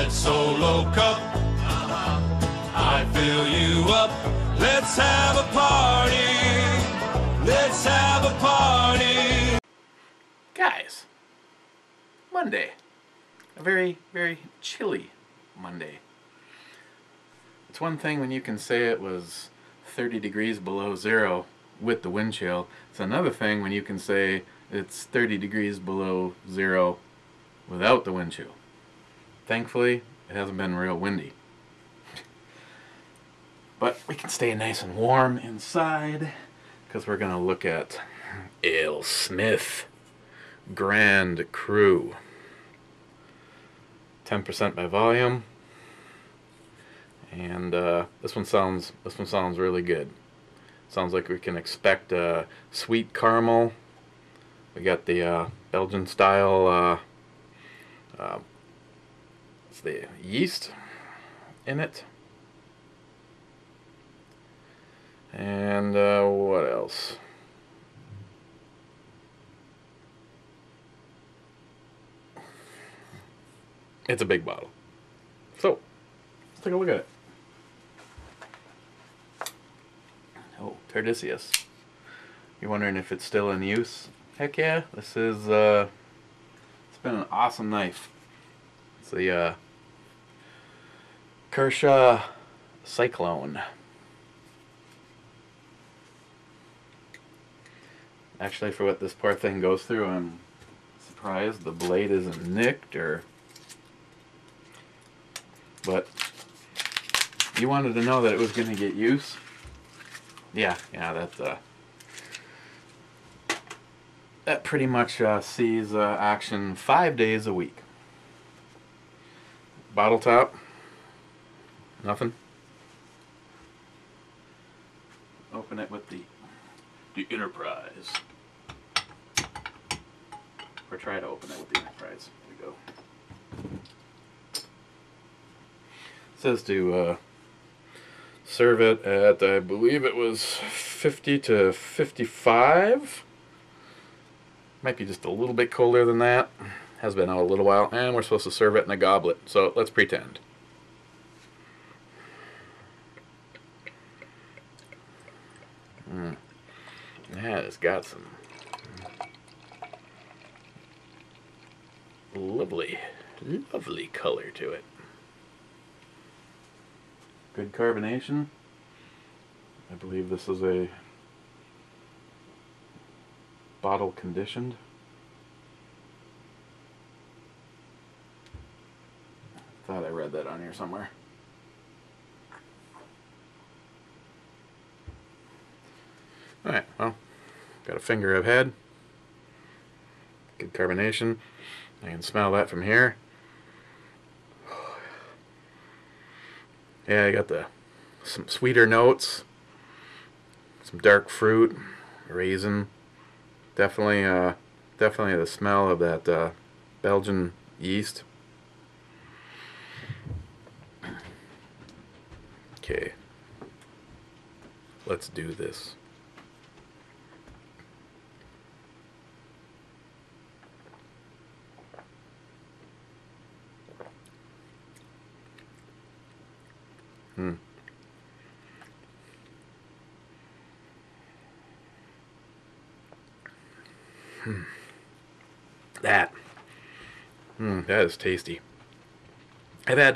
that solo cup. I fill you up. Let's have a party. Let's have a party. Guys, Monday. A very, very chilly Monday. It's one thing when you can say it was 30 degrees below zero with the wind chill. It's another thing when you can say it's 30 degrees below zero without the wind chill. Thankfully, it hasn't been real windy. But we can stay nice and warm inside because we're going to look at AleSmith Grand Cru. 10% by volume. And this one sounds really good. Sounds like we can expect sweet caramel. We got the Belgian style it's the yeast in it. And what else? It's a big bottle. So, let's take a look at it. Oh, Tardisius. You're wondering if it's still in use? Heck yeah, this is, it's been an awesome knife. It's the Kershaw Cyclone. Actually, for what this poor thing goes through, I'm surprised the blade isn't nicked or... But you wanted to know that it was going to get use. Yeah, that pretty much sees action 5 days a week. Bottle top, nothing. Open it with the Enterprise. Or try to open it with the Enterprise. There we go. It says to serve it at, I believe it was 50 to 55. Might be just a little bit colder than that. Has been out a little while. And we're supposed to serve it in a goblet. So let's pretend. Yeah, it's got some lovely color to it. Good carbonation. I believe this is a bottle conditioned. Thought I read that on here somewhere. Alright, well, got a finger of head. Good carbonation. I can smell that from here. Yeah, I got some sweeter notes, some dark fruit, raisin. Definitely the smell of that Belgian yeast. Okay, let's do this. That is tasty. I've had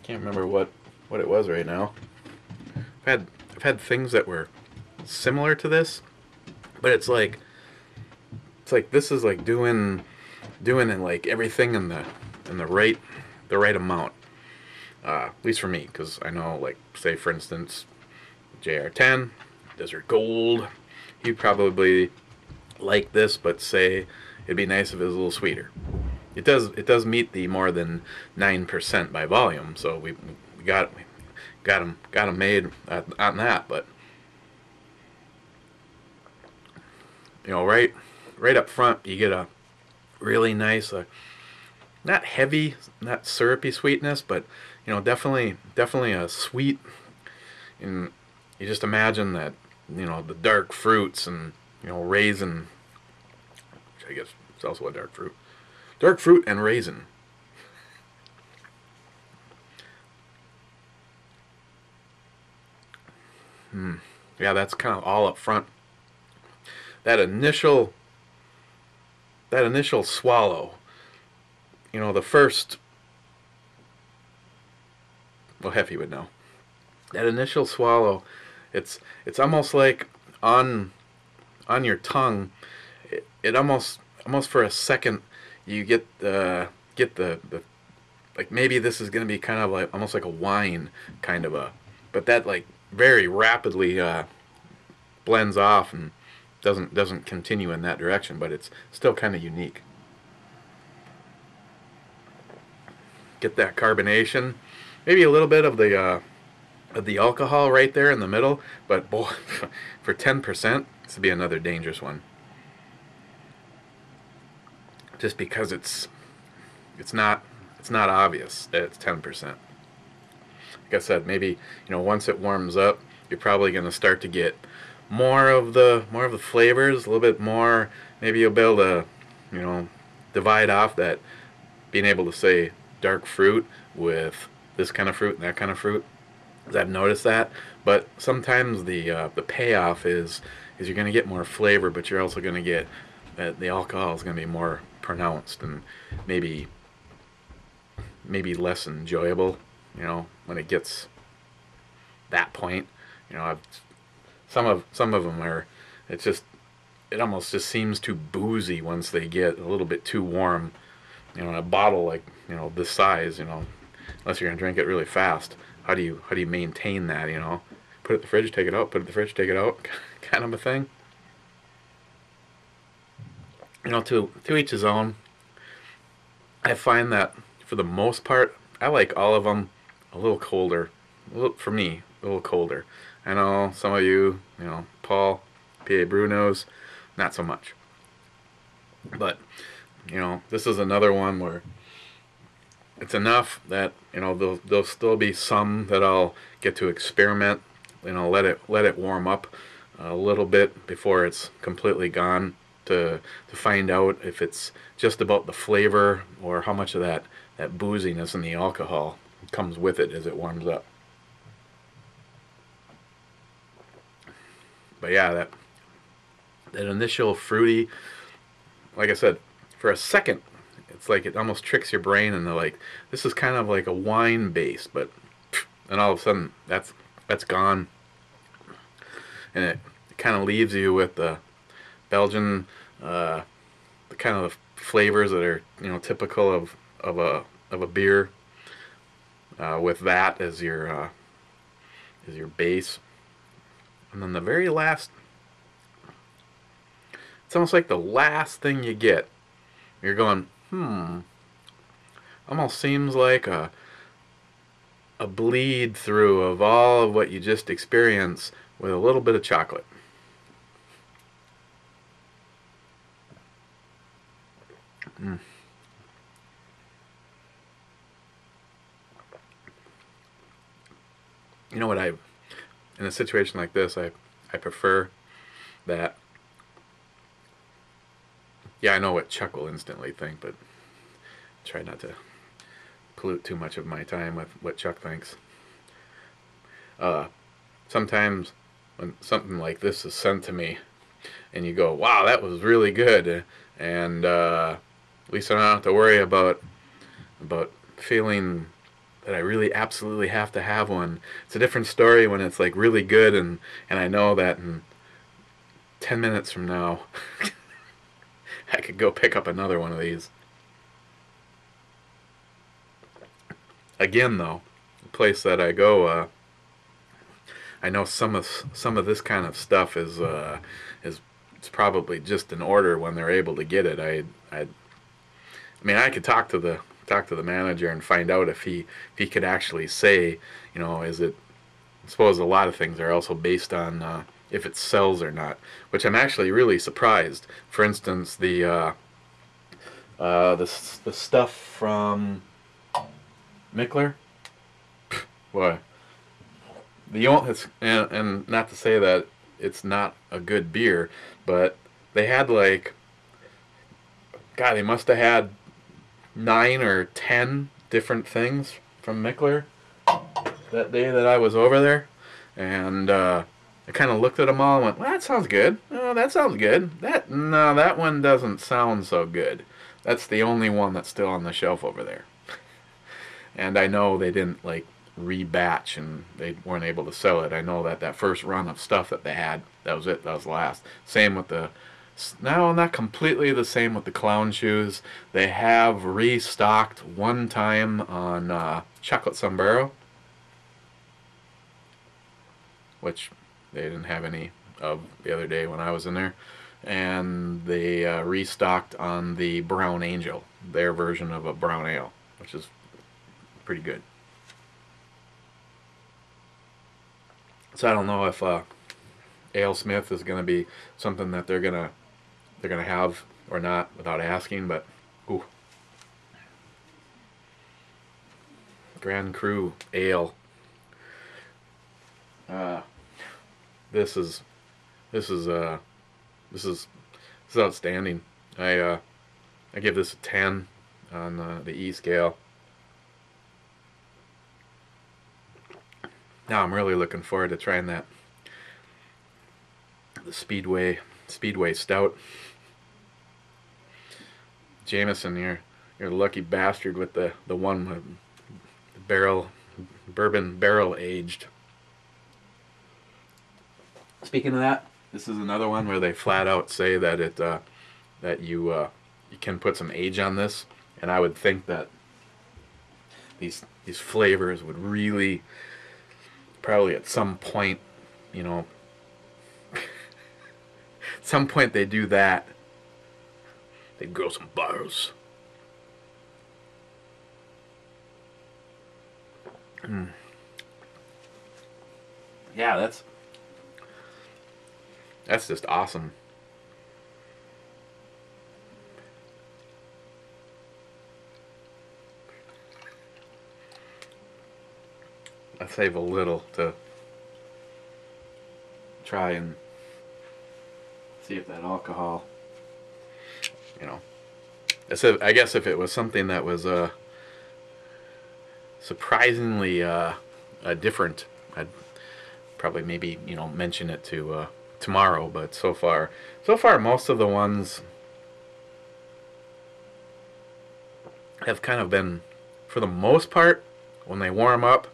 can't remember what it was right now. I've had things that were similar to this, but it's like this is like doing it like everything in the right amount. At least for me, because I know, like, say for instance, JR10, Desert Gold, you'd probably like this, but say it'd be nice if it was a little sweeter. It does meet the more than 9% by volume, so we got them made on that. But you know, right up front, you get a really nice, not heavy, not syrupy sweetness, but you know, definitely a sweet. And you just imagine that, you know, the dark fruits and, you know, raisin, which I guess it's also a dark fruit and raisin. Yeah, that's kind of all up front. That initial swallow, you know, the first, well, Heffy would know. That initial swallow, it's almost like on your tongue. It almost for a second you get the like, maybe this is gonna be kind of like almost like a wine kind of a, but that like very rapidly blends off and doesn't continue in that direction, but it's still kind of unique. Get that carbonation, maybe a little bit of the alcohol right there in the middle, but boy, for 10%, this would be another dangerous one. Just because it's not obvious that it's 10%. Like I said, maybe, you know, once it warms up, you're probably going to start to get more of the flavors, a little bit more. Maybe you'll be able to, you know, divide off that, being able to say dark fruit with this kind of fruit and that kind of fruit. I've noticed that, but sometimes the payoff is you're going to get more flavor, but you're also going to get the alcohol is going to be more pronounced and maybe less enjoyable. You know, when it gets that point, you know, some of them are, it almost just seems too boozy once they get a little bit too warm. You know, in a bottle like, you know, this size, you know, unless you're gonna drink it really fast, how do you maintain that? You know, put it in the fridge, take it out, put it in the fridge, take it out, kind of a thing. You know, to each his own. I find that for the most part, I like all of them a little colder. For me, a little colder. I know some of you, you know, Paul, PA Brew knows, not so much. But, you know, this is another one where it's enough that, you know, there'll still be some that I'll get to experiment. You know, let it warm up a little bit before it's completely gone, to find out if it's just about the flavor or how much of that booziness and the alcohol comes with it as it warms up. But yeah, that initial fruity, like I said, for a second, it's like it almost tricks your brain into like, this is kind of like a wine base, but and all of a sudden that's gone, and it kind of leaves you with the Belgian, the kind of flavors that are, you know, typical of a beer, with that as your base. And then the very last, it's almost like the last thing you get. You're going, almost seems like a bleed through of all of what you just experienced with a little bit of chocolate. You know what, in a situation like this, I prefer that. Yeah, I know what Chuck will instantly think, but try not to pollute too much of my time with what Chuck thinks. Sometimes when something like this is sent to me, and you go, wow, that was really good, and at least I don't have to worry about feeling that I really absolutely have to have one. It's a different story when it's like really good, and I know that in 10 minutes from now I could go pick up another one of these. Again though, the place that I go, I know some of this kind of stuff is it's probably just in order when they're able to get it. I mean, I could talk to the manager and find out if he could actually say, you know, is it, I suppose a lot of things are also based on if it sells or not, which I'm actually really surprised. For instance, the stuff from Mickler, what? And not to say that it's not a good beer, but they had like, God, they must have had 9 or 10 different things from Mickler that day that I was over there, and I kind of looked at them all and went, well, that sounds good. Oh, that sounds good. No, that one doesn't sound so good. That's the only one that's still on the shelf over there. And I know they didn't like rebatch and they weren't able to sell it. I know that that first run of stuff that they had, that was it. That was the last. Same with the, no, not completely the same with the clown shoes. They have restocked one time on chocolate sombrero, which they didn't have any of the other day when I was in there. And they restocked on the Brown Angel, their version of a brown ale, which is pretty good. So I don't know if AleSmith is going to be something that they're gonna have or not without asking, but ooh, Grand Cru Ale. This is outstanding. I give this a 10 on the E scale. Now I'm really looking forward to trying the Speedway Stout. Jameson, you're a lucky bastard with the one bourbon barrel aged. Speaking of that, this is another one where they flat out say that that you can put some age on this, and I would think that these flavors would really probably at some point, you know, at some point they do that. They'd grow some barrels. Yeah, that's just awesome. I save a little to try and see if that alcohol, you know, I guess if it was something that was surprisingly different, I'd probably maybe, you know, mention it to tomorrow. But so far most of the ones have kind of been, for the most part, when they warm up,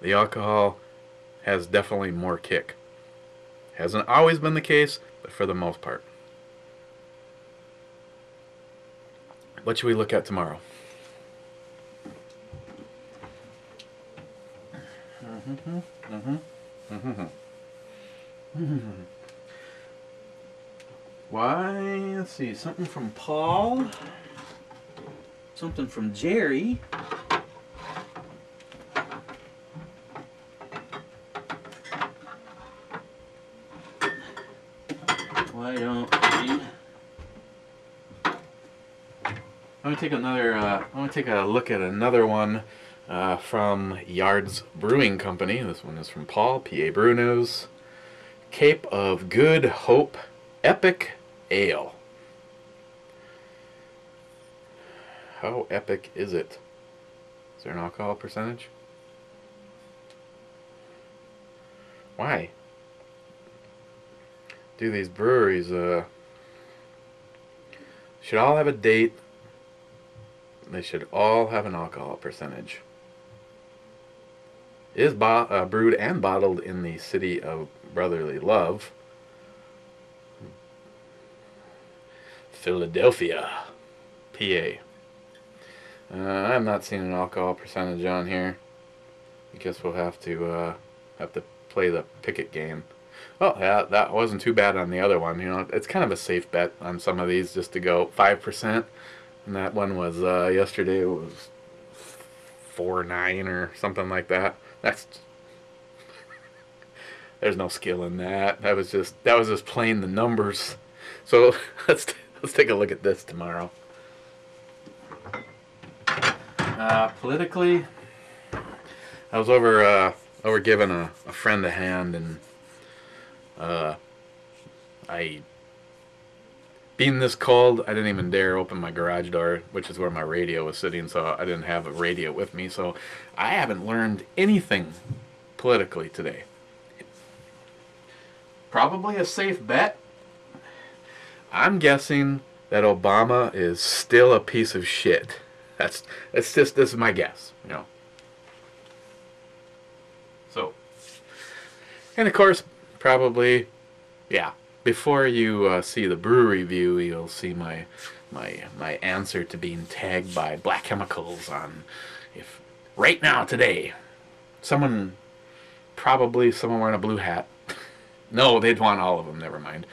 the alcohol has definitely more kick. Hasn't always been the case, but for the most part. What should we look at tomorrow? Why, let's see, something from Paul, something from Jerry. Why don't we? I'm gonna take a look at another one from Yard's Brewing Company. This one is from Paul, PA Brew News. Cape of Good Hope Epic Ale. How epic is it? Is there an alcohol percentage? Why do these breweries should all have a date? They should all have an alcohol percentage. It is brewed and bottled in the city of brotherly love, Philadelphia, PA. I'm not seeing an alcohol percentage on here. I guess we'll have to play the picket game. Oh, yeah, that wasn't too bad on the other one. You know, it's kind of a safe bet on some of these just to go 5%. And that one was yesterday. It was 4.9 or something like that. There's no skill in that. That was just playing the numbers. So let's take a look at this tomorrow. Politically, I was over giving a friend a hand, and being this cold, I didn't even dare open my garage door, which is where my radio was sitting, so I didn't have a radio with me. So I haven't learned anything politically today. probably a safe bet. I'm guessing that Obama is still a piece of shit. This is my guess, you know. So, and of course, probably, yeah. Before you see the brew review, you'll see my answer to being tagged by black chemicals on, if right now today, probably someone wearing a blue hat. No, they'd want all of them. Never mind.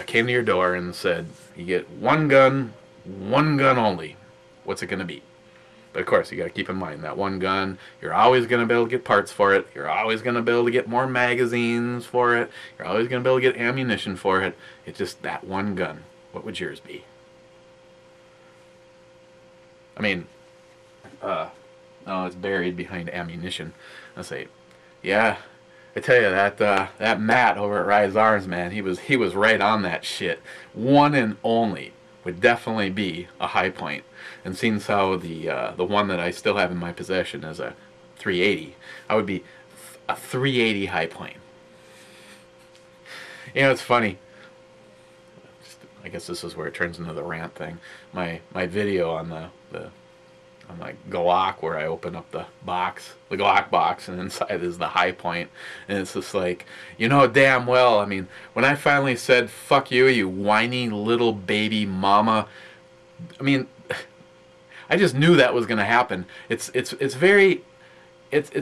Came to your door and said, "You get one gun only. What's it going to be?" But of course, you got to keep in mind that one gun, you're always going to be able to get parts for it. You're always going to be able to get more magazines for it. You're always going to be able to get ammunition for it. It's just that one gun. What would yours be? I mean, no, it's buried behind ammunition. I say, yeah, I tell you that Matt over at Rise Arms, man, he was right on that shit. One and only would definitely be a high point. And seeing how the one that I still have in my possession is a 380, I would be a 380 high point. You know, it's funny. I guess this is where it turns into the rant thing. My video on on my Glock, where I open up the Glock box, and inside is the high point, and it's just like, you know damn well, I mean, when I finally said, "Fuck you, you whiny little baby mama," I mean, I just knew that was going to happen. It's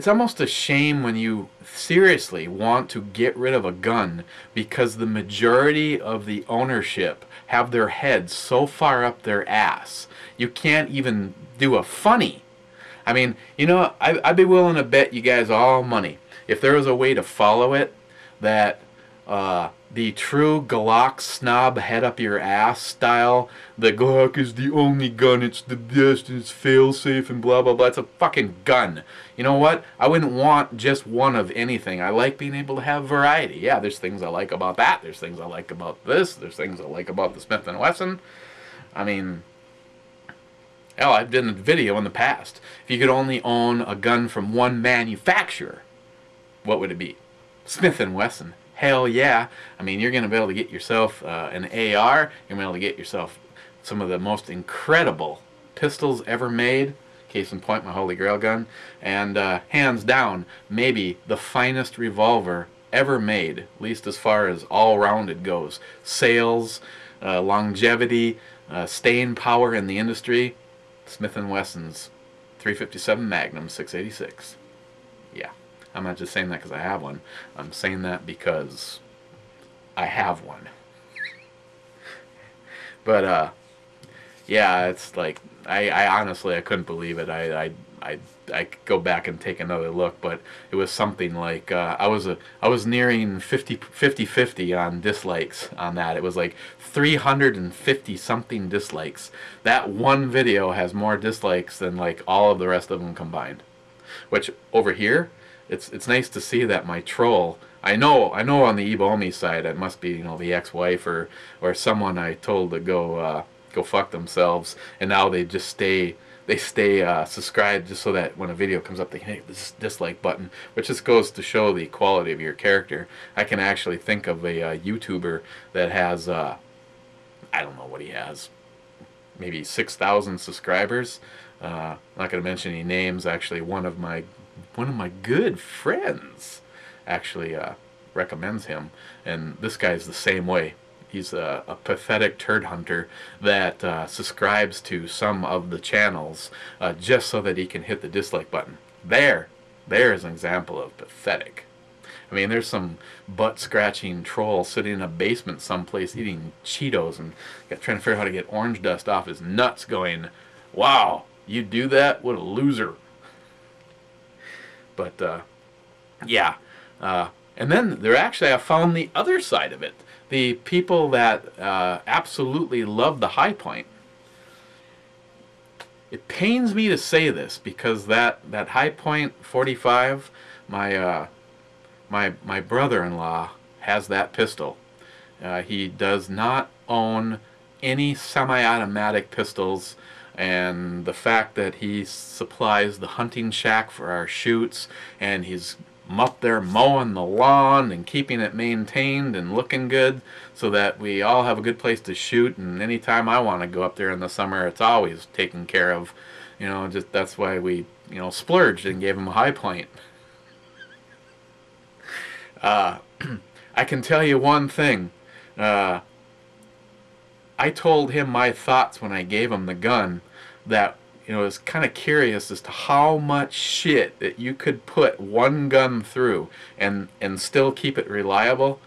almost a shame when you seriously want to get rid of a gun because the majority of the ownership have their heads so far up their ass you can't even do a funny. I mean, you know, I'd be willing to bet you guys all money if there was a way to follow it that the true Glock snob head up your ass style, the Glock is the only gun, it's the best, it's fail safe and blah blah blah. It's a fucking gun. You know what? I wouldn't want just one of anything. I like being able to have variety. Yeah, there's things I like about that. There's things I like about this. There's things I like about the Smith & Wesson. I mean, hell, I've done a video in the past. If you could only own a gun from one manufacturer, what would it be? Smith & Wesson. Hell yeah. I mean, you're going to be able to get yourself an AR. You're going to be able to get yourself some of the most incredible pistols ever made. Case in point, my Holy Grail gun. And hands down, maybe the finest revolver ever made, at least as far as all-rounded goes. Sales, longevity, staying power in the industry. Smith & Wesson's 357 Magnum 686. Yeah. I'm not just saying that because I have one. I'm saying that because I have one. But yeah, it's like I honestly I couldn't believe it. I could go back and take another look, but it was something like I was nearing 50-50 on dislikes on that. It was like 350 something dislikes. That one video has more dislikes than like all of the rest of them combined. Which over here, it's nice to see that my troll, I know on the Ebomi side it must be, you know, the ex-wife or someone I told to go fuck themselves, and now they just stay subscribed just so that when a video comes up they can hit this dislike button, which just goes to show the quality of your character. I can actually think of a YouTuber that has I don't know what he has, maybe 6,000 subscribers. I'm not going to mention any names. Actually, one of my good friends actually recommends him, and this guy's the same way. He's a pathetic turd hunter that subscribes to some of the channels just so that he can hit the dislike button. There's an example of pathetic. I mean, there's some butt-scratching troll sitting in a basement someplace eating Cheetos and trying to figure out how to get orange dust off his nuts going, "Wow, you do that? What a loser." But yeah, and then I found the other side of it. The people that absolutely love the high point. It pains me to say this because that high point 45, my brother-in-law has that pistol. He does not own any semi-automatic pistols. And the fact that he supplies the hunting shack for our shoots, and he's I'm up there mowing the lawn and keeping it maintained and looking good so that we all have a good place to shoot. And anytime I want to go up there in the summer, it's always taken care of. You know, just that's why we, you know, splurged and gave him a high point. I can tell you one thing. I told him my thoughts when I gave him the gun, that, you know, I was kind of curious as to how much shit that you could put one gun through and still keep it reliable.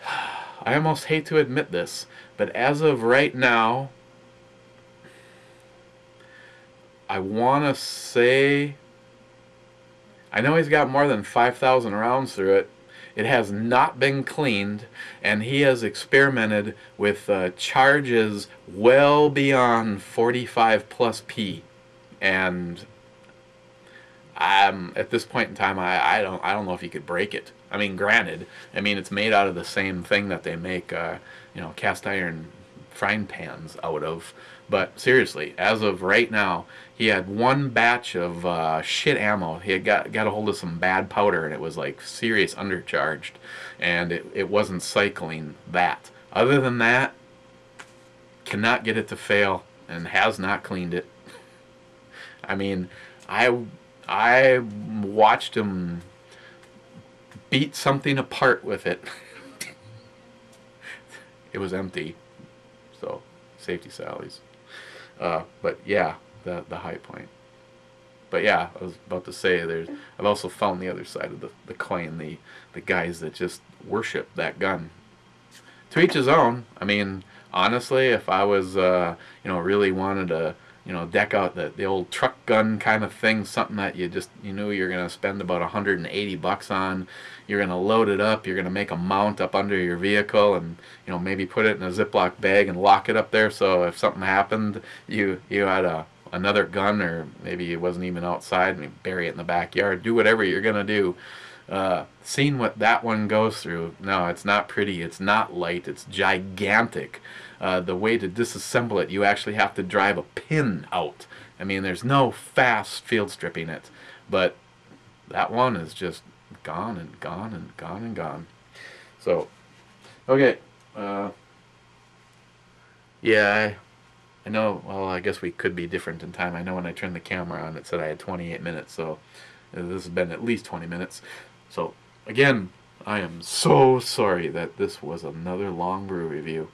I almost hate to admit this, but as of right now, I want to say, I know he's got more than 5,000 rounds through it. It has not been cleaned, and he has experimented with charges well beyond 45 plus P. And at this point in time, I don't know if you could break it. I mean, granted, I mean it's made out of the same thing that they make you know, cast iron frying pans out of. But seriously, as of right now, he had one batch of shit ammo. He had got a hold of some bad powder, and it was like serious undercharged, and it wasn't cycling that. Other than that, cannot get it to fail, and has not cleaned it. I mean, I watched him beat something apart with it. It was empty, so safety sallies. But yeah, the high point. But yeah, I was about to say, I've also found the other side of the coin, the guys that just worship that gun. To each his own. I mean, honestly, if I was you know, really wanted to, you know, deck out the old truck gun kind of thing, something that you knew you're gonna spend about $180 on. You're gonna load it up. You're gonna make a mount up under your vehicle, and, you know, maybe put it in a Ziploc bag and lock it up there. So if something happened, you had another gun, or maybe it wasn't even outside, and you bury it in the backyard. Do whatever you're gonna do. Seeing what that one goes through, no, it's not pretty, it's not light, it's gigantic. The way to disassemble it, you actually have to drive a pin out. I mean, there's no fast field stripping it, but that one is just gone and gone and gone and gone. So, okay, yeah, I know, well, I guess we could be different in time. I know when I turned the camera on, it said I had 28 minutes, so this has been at least 20 minutes. So, again, I am so sorry that this was another long brew review.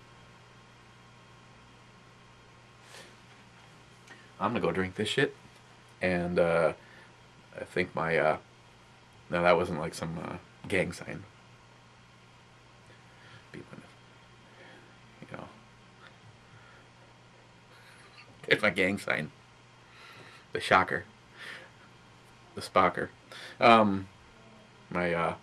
I'm gonna go drink this shit, and I think my no, that wasn't like some gang sign. You know, it's my gang sign. The shocker, the spocker. My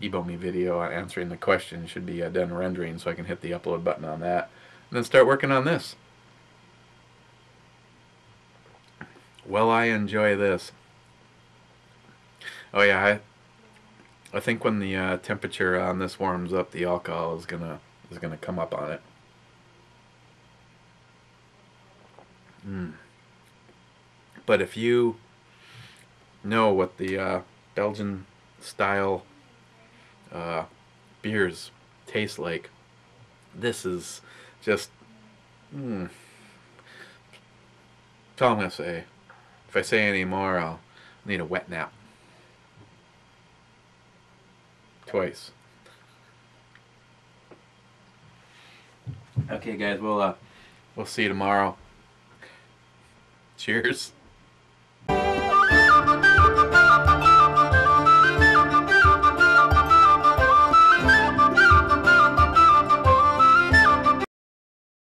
Ebomi video answering the question should be done rendering, so I can hit the upload button on that, and then start working on this. Well, I enjoy this. Oh yeah, I think when the temperature on this warms up, the alcohol is gonna come up on it. But if you know what the Belgian style beers taste like, this is just that's all I'm gonna say. If I say any more, I'll need a wet nap. Twice. Okay, guys, we'll see you tomorrow. Cheers.